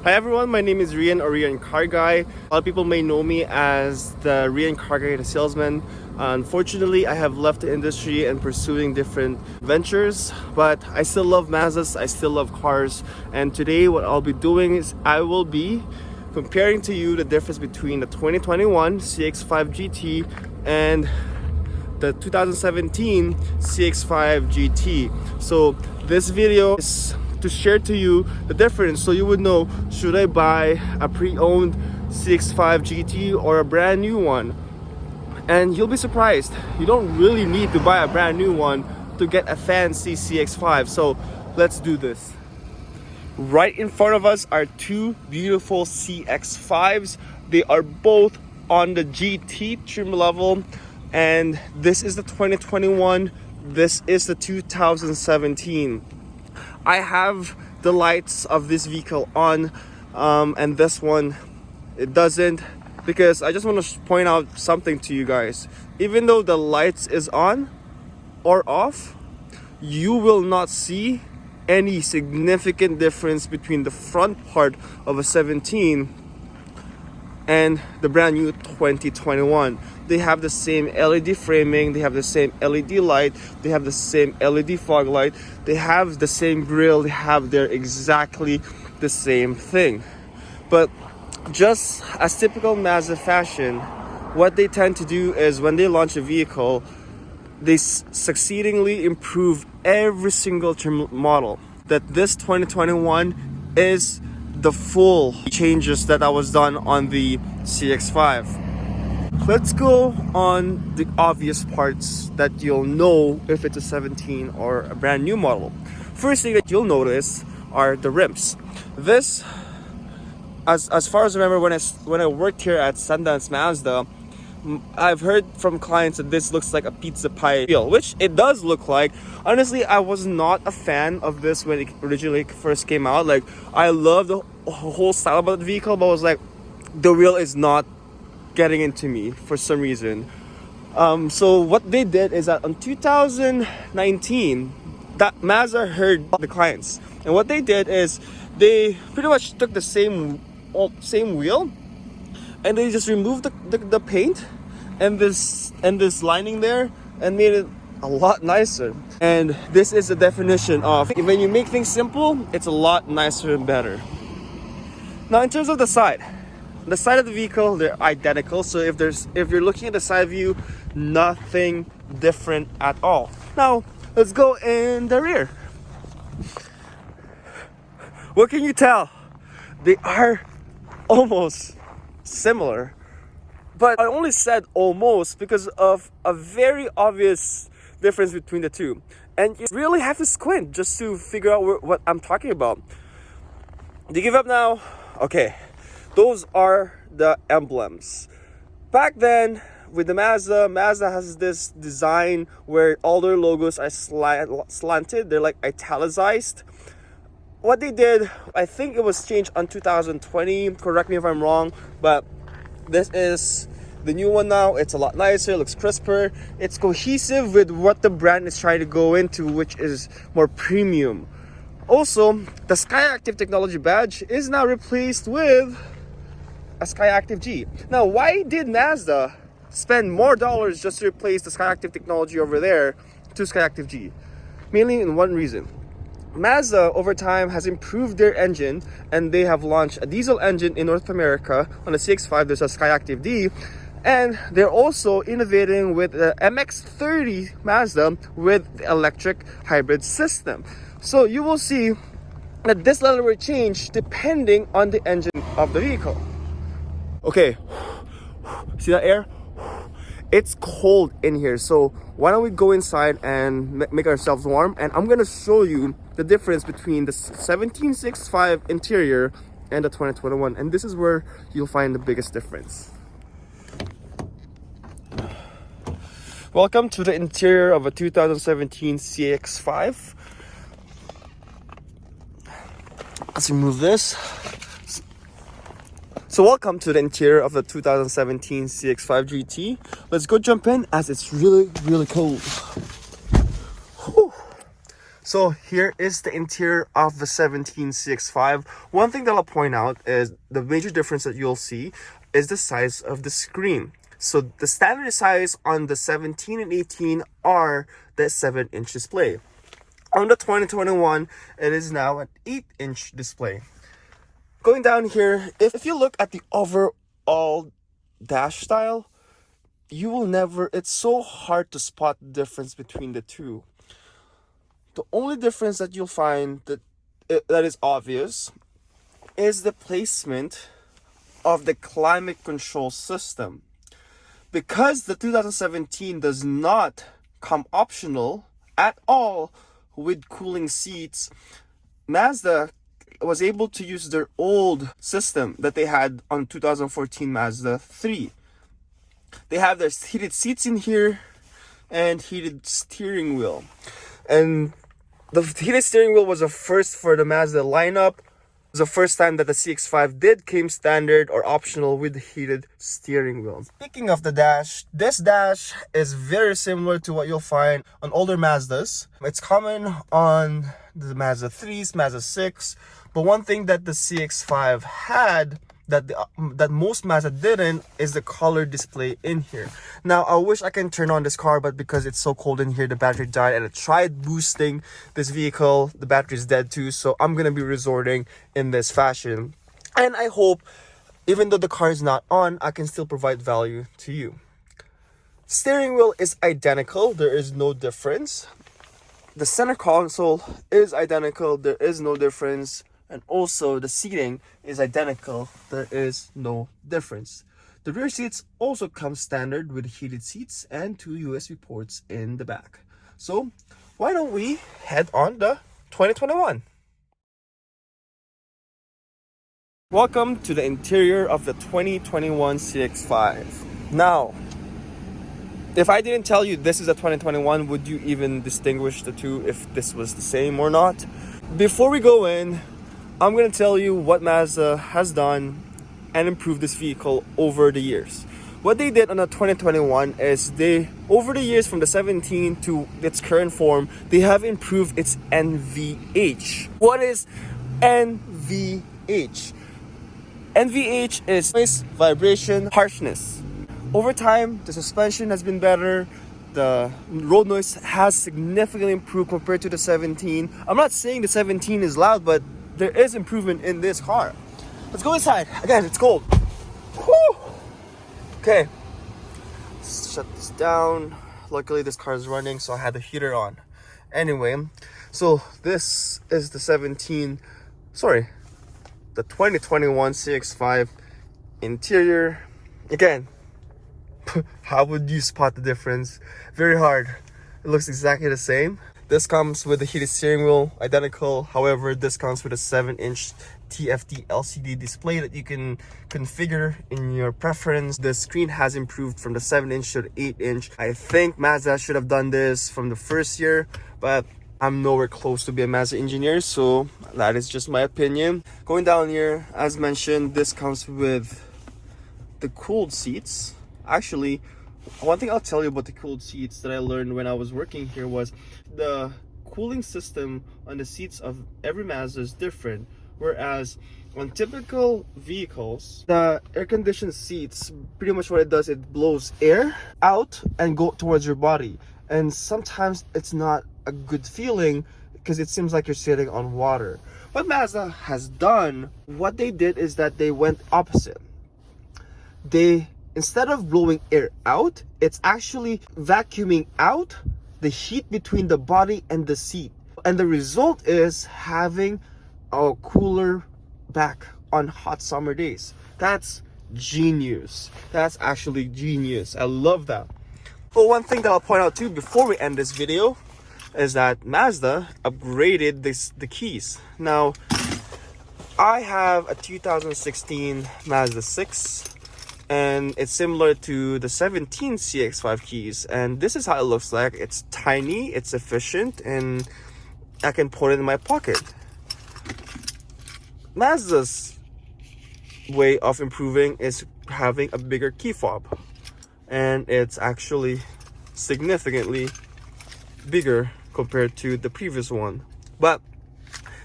Hi everyone, my name is Rian or Rian Car Guy. A lot of people may know me as the Rian Car Guy, the salesman. Unfortunately, I have left the industry and pursuing different ventures, but I still love Mazdas, I still love cars, and today what I'll be doing is I will be comparing to you the difference between the 2021 CX-5 GT and the 2017 CX-5 GT. So this video is to share to you the difference so you would know, should I buy a pre-owned CX-5 GT or a brand new one? And you'll be surprised, you don't really need to buy a brand new one to get a fancy CX-5. So let's do this. Right in front of us are two beautiful CX-5s. They are both on the GT trim level, and this is the 2021, this is the 2017. I have the lights of this vehicle on, and this one, it doesn't, because I just want to point out something to you guys. Even though the lights is on or off, you will not see any significant difference between the front part of a 17 and the brand new 2021. They have the same LED framing, they have the same LED light, they have the same LED fog light, they have the same grille, they have their exactly the same thing. But just as typical Mazda fashion, what they tend to do is when they launch a vehicle, they succeedingly improve every single trim model. That this 2021 is the full changes that was done on the CX-5. Let's go on the obvious parts that you'll know if it's a 17 or a brand new model. First thing that you'll notice are the rims. This, as far as I remember, when I worked here at Sundance Mazda, I've heard from clients that this looks like a pizza pie wheel, which it does look like. Honestly, I was not a fan of this when it originally first came out. Like, I love the whole style about the vehicle, but I was like, the wheel is not getting into me for some reason. So what they did is that on 2019, that Mazda heard the clients, and what they did is they pretty much took the same wheel, and they just removed the paint and this lining there and made it a lot nicer. And this is the definition of when you make things simple, it's a lot nicer and better. Now in terms of the side of the vehicle, they're identical. So if you're looking at the side view, nothing different at all. Now let's go in the rear. What can you tell? They are almost similar, but I only said almost because of a very obvious difference between the two, and you really have to squint just to figure out what I'm talking about. Do you give up now? Okay, those are the emblems. Back then with the Mazda has this design where all their logos are slanted, they're like italicized. What they did, I think it was changed on 2020, correct me if I'm wrong, but this is the new one now. It's a lot nicer, looks crisper, it's cohesive with what the brand is trying to go into, which is more premium. Also, the Skyactiv technology badge is now replaced with a Skyactiv G. Now, why did Mazda spend more dollars just to replace the Skyactiv technology over there to Skyactiv G? Mainly in one reason. Mazda over time has improved their engine, and they have launched a diesel engine in North America. On the CX-5 there's a Skyactiv D, and they're also innovating with the MX-30 Mazda with the electric hybrid system. So you will see that this level will change depending on the engine of the vehicle. Okay, see that air? It's cold in here, so why don't we go inside and make ourselves warm, and I'm gonna show you the difference between the 17 CX-5 interior and the 2021, and this is where you'll find the biggest difference. Welcome to the interior of a 2017 CX-5. Let's remove this. So welcome to the interior of the 2017 CX-5 GT. Let's go jump in as it's really, really cold. Whew. So here is the interior of the 17 CX-5. One thing that I'll point out is the major difference that you'll see is the size of the screen. So the standard size on the 17 and 18 are the 7-inch display. On the 2021, it is now an 8-inch display. Going down here, if you look at the overall dash style, you will never, it's so hard to spot the difference between the two. The only difference that you'll find that is obvious is the placement of the climate control system. Because the 2017 does not come optional at all with cooling seats, Mazda was able to use their old system that they had on 2014 Mazda 3. They have their heated seats in here and heated steering wheel. And the heated steering wheel was a first for the Mazda lineup. It was the first time that the CX-5 came standard or optional with heated steering wheel. Speaking of the dash, this dash is very similar to what you'll find on older Mazdas. It's common on the Mazda 3s, Mazda 6, but one thing that the CX-5 had that most Mazda didn't is the color display in here. Now, I wish I can turn on this car, but because it's so cold in here, the battery died, and I tried boosting this vehicle. The battery is dead too, so I'm gonna be resorting in this fashion. And I hope, even though the car is not on, I can still provide value to you. Steering wheel is identical. There is no difference. The center console is identical. There is no difference. And also the seating is identical. There is no difference. The rear seats also come standard with heated seats and 2 USB ports in the back. So why don't we head on the 2021? Welcome to the interior of the 2021 CX-5. Now, if I didn't tell you this is a 2021, would you even distinguish the two if this was the same or not? Before we go in, I'm going to tell you what Mazda has done and improved this vehicle over the years. What they did on the 2021 is over the years from the 17 to its current form, they have improved its NVH. What is NVH? NVH is noise, vibration, harshness. Over time, the suspension has been better. The road noise has significantly improved compared to the 17. I'm not saying the 17 is loud, but there is improvement in this car. Let's go inside. Again, it's cold. Whew. Okay, let's shut this down. Luckily, this car is running, so I had the heater on. Anyway, so this is the 2021 CX-5 interior. Again, how would you spot the difference? Very hard. It looks exactly the same. This comes with the heated steering wheel, identical. However, this comes with a 7-inch TFT LCD display that you can configure in your preference. The screen has improved from the 7-inch to the 8-inch. I think Mazda should have done this from the first year, but I'm nowhere close to be a Mazda engineer, so that is just my opinion. Going down here, as mentioned, this comes with the cooled seats. Actually, one thing I'll tell you about the cooled seats that I learned when I was working here was the cooling system on the seats of every Mazda is different. Whereas on typical vehicles, the air-conditioned seats, pretty much what it does, it blows air out and go towards your body. And sometimes it's not a good feeling because it seems like you're sitting on water. What Mazda has done, what they did is that they went opposite. Instead of blowing air out, it's actually vacuuming out the heat between the body and the seat. And the result is having a cooler back on hot summer days. That's genius. That's actually genius. I love that. But one thing that I'll point out too before we end this video is that Mazda upgraded the keys. Now, I have a 2016 Mazda 6. And it's similar to the 17 CX-5 keys, and this is how it looks like. It's tiny, it's efficient, and I can put it in my pocket. Mazda's way of improving is having a bigger key fob, and it's actually significantly bigger compared to the previous one. But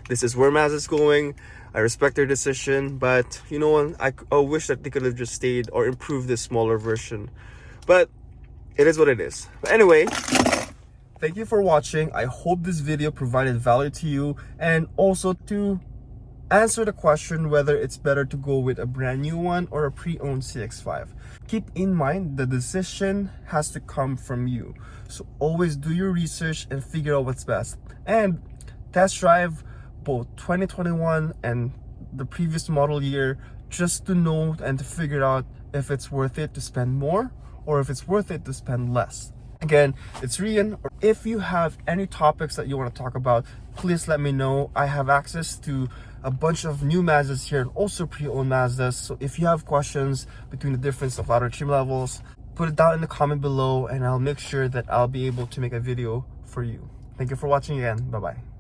this is where Mazda's going. I respect their decision, but you know what? I wish that they could have just stayed or improved this smaller version. But it is what it is. But anyway, thank you for watching. I hope this video provided value to you, and also to answer the question whether it's better to go with a brand new one or a pre-owned CX-5. Keep in mind the decision has to come from you. So always do your research and figure out what's best. And test drive both 2021 and the previous model year just to know and to figure out if it's worth it to spend more or if it's worth it to spend less. Again, it's Rian. If you have any topics that you want to talk about, please let me know. I have access to a bunch of new Mazdas here and also pre-owned Mazdas. So if you have questions between the difference of outer trim levels, put it down in the comment below and I'll make sure that I'll be able to make a video for you. Thank you for watching again. Bye-bye.